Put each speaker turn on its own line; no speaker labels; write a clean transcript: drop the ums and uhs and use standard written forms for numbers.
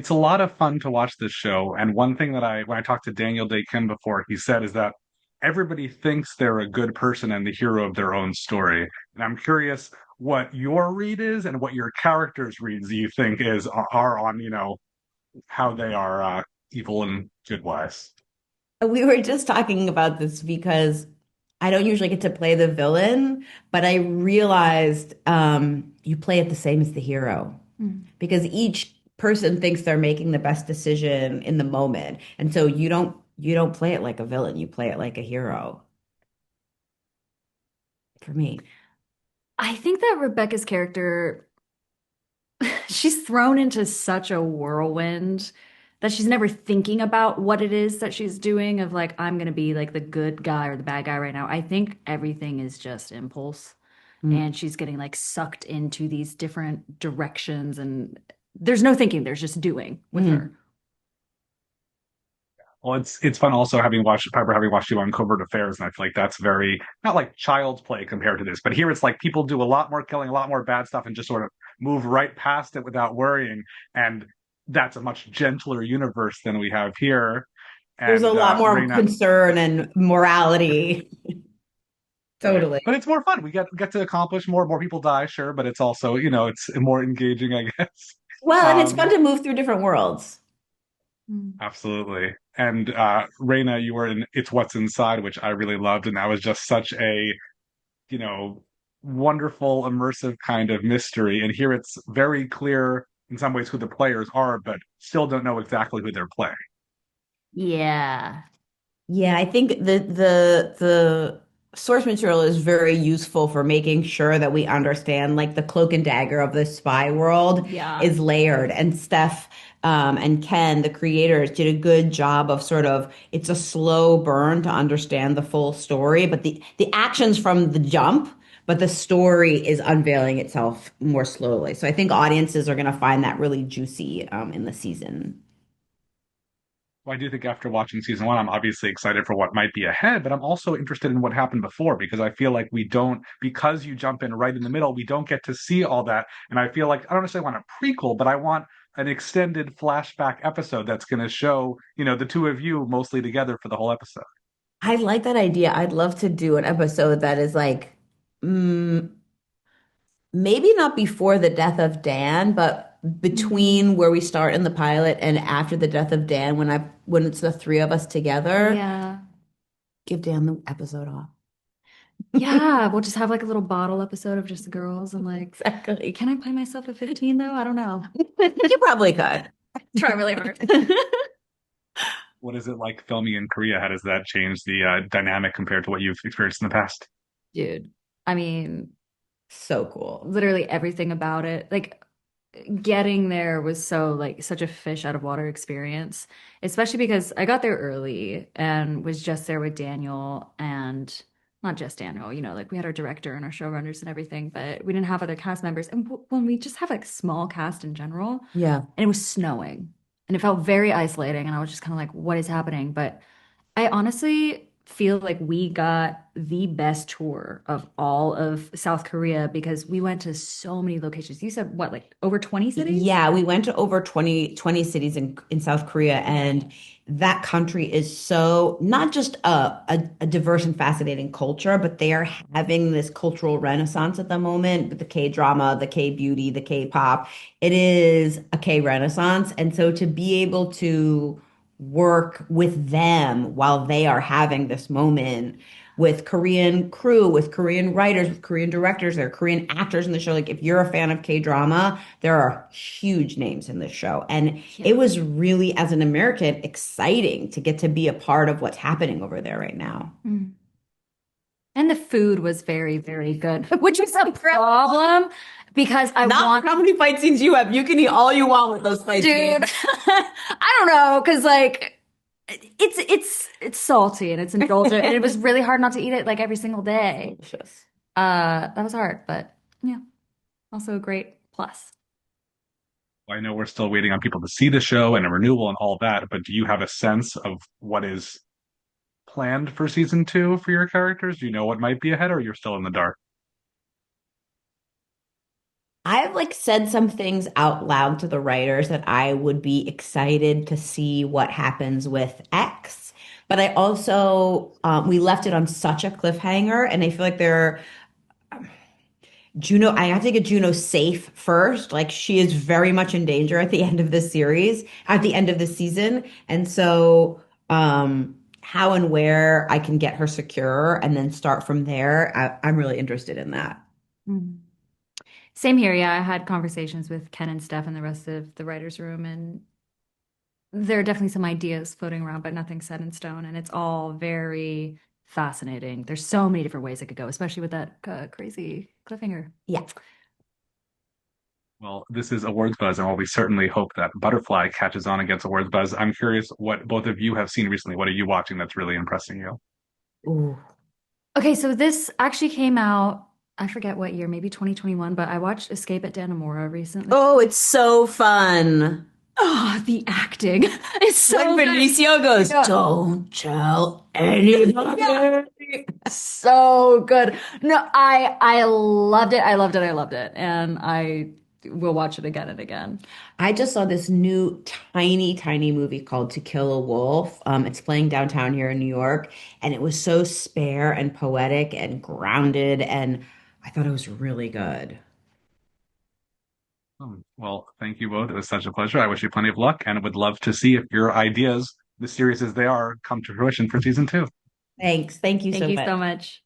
It's a lot of fun to watch this show. And one thing that when I talked to Daniel Day Kim before, he said is that everybody thinks they're a good person and the hero of their own story. And I'm curious what your read is and what your characters' reads you think are on, how they are evil and good wise.
We were just talking about this because I don't usually get to play the villain, but I realized you play it the same as the hero
Mm.
because each person thinks they're making the best decision in the moment. And so you don't play it like a villain, you play it like a hero for me.
I think that Rebecca's character, she's thrown into such a whirlwind that she's never thinking about what it is that she's doing of like, I'm gonna be like the good guy or the bad guy right now. I think everything is just impulse.
Mm.
And she's getting like sucked into these different directions and there's no thinking, there's just doing with her.
Mhm.
Well, it's fun also having watched Piper, having watched you on Covert Affairs, and I feel like that's very not like child's play compared to this, but here it's like people do a lot more killing, a lot more bad stuff, and just sort of move right past it without worrying. And that's a much gentler universe than we have here.
There's a
And
lot more
Reina,
concern and morality.
right?
Totally.
But it's more fun. We get to accomplish more. More people die, sure, but it's also it's more engaging, I guess.
Well, and it's fun
Um,
to move through different worlds.
Mm.
Absolutely. And Reina, you were in It's What's Inside, which I really loved, and that was just such a you know, wonderful, immersive kind of mystery. And here it's very clear in some ways who the players are, but still don't know exactly who they're playing.
Yeah.
Yeah, I think the source material is very useful for making sure that we understand like the cloak and dagger of the spy world
Yeah.
is layered. And Steph and Ken, the creators, did a good job of sort of it's a slow burn to understand the full story, but the actions from the jump, but the story is unveiling itself more slowly. So I think audiences are going to find that really juicy in the season.
Well, I do think after watching season one, I'm obviously excited for what might be ahead, but I'm also interested in what happened before because I feel like we don't, because you jump in right in the middle, we don't get to see all that. And I feel like I don't necessarily want a prequel, but I want an extended flashback episode that's going to show, the two of you mostly together for the whole episode.
I like that idea. I'd love to do an episode that is like, mm, maybe not before the death of Dan, but
Mm.
between where we start in the pilot and after the death of Dan, when it's the three of us together,
Yeah.
give Dan the episode off.
Yeah. We'll just have like a little bottle episode of just the girls and like,
Exactly.
can I play myself at 15 though? I don't know.
You probably could.
Try really hard.
What is it like filming in Korea? How does that change the dynamic compared to what you've experienced in the past?
Dude, I mean,
So cool.
literally everything about it. Like getting there was so like such a fish out of water experience, especially because I got there early and was just there with Daniel and not just Daniel, like we had our director and our showrunners and everything, but we didn't have other cast members. And when we just have like small cast in general,
Yeah.
and it was snowing and it felt very isolating, and I was just kind of like, what is happening? But I honestly feel like we got the best tour of all of South Korea because we went to so many locations. You said what, like over 20 cities?
Yeah, we went to over twenty cities in South Korea, and that country is so not just a diverse and fascinating culture, but they are having this cultural renaissance at the moment with the K-drama, the K-beauty, the K-pop. It is a K-renaissance. And so to be able to work with them while they are having this moment with Korean crew, with Korean writers, with Korean directors, there are Korean actors in the show. Like if you're a fan of K-drama, there are huge names in this show. And
Yeah.
it was really, as an American, exciting to get to be a part of what's happening over there right now.
Mm. And the food was very, very good, which was a problem because I
Not
want,
how many fight scenes you have. You can eat all you want with those fight
dude,
scenes.
I don't know, because like it's salty and it's indulgent, and it was really hard not to eat it like every single day.
Delicious.
That was hard, but yeah, also a great plus.
I know we're still waiting on people to see the show and a renewal and all that, but do you have a sense of what is planned for season two for your characters? Do you know what might be ahead, or you're still in the dark?
I've like said some things out loud to the writers that I would be excited to see what happens with X. But I also, we left it on such a cliffhanger, and I feel like they're Juno, I have to get Juno safe first. Like she is very much in danger at the end of this series, at the end of the season. And so, how and where I can get her secure and then start from there, I'm really interested in that.
Mhm. Same here. Yeah, I had conversations with Ken and Steph and the rest of the writers' room, and there are definitely some ideas floating around, but nothing set in stone. And it's all very fascinating. There's so many different ways it could go, especially with that crazy cliffhanger.
Yeah.
Well, this is Awards Buzz, and while we certainly hope that Butterfly catches on and gets Awards Buzz, I'm curious what both of you have seen recently. What are you watching that's really impressing you?
Ooh.
Okay, so this actually came out, I forget what year, maybe 2021, but I watched Escape at Dannemora recently.
Oh, it's so fun.
Oh, the acting is
When
so good.
Benicio goes,
Yeah.
don't tell anybody.
Yeah. So good. No, I loved it. I loved it. I loved it. And I will watch it again and again.
I just saw this new tiny, tiny movie called To Kill a Wolf. It's playing downtown here in New York, and it was so spare and poetic and grounded, and I thought it was really good.
Well, thank you both. It was such a pleasure. I wish you plenty of luck and would love to see if your ideas, the serious as they are, come to fruition for season two.
Thanks. Thank you
Thank
so
you
much.
so much.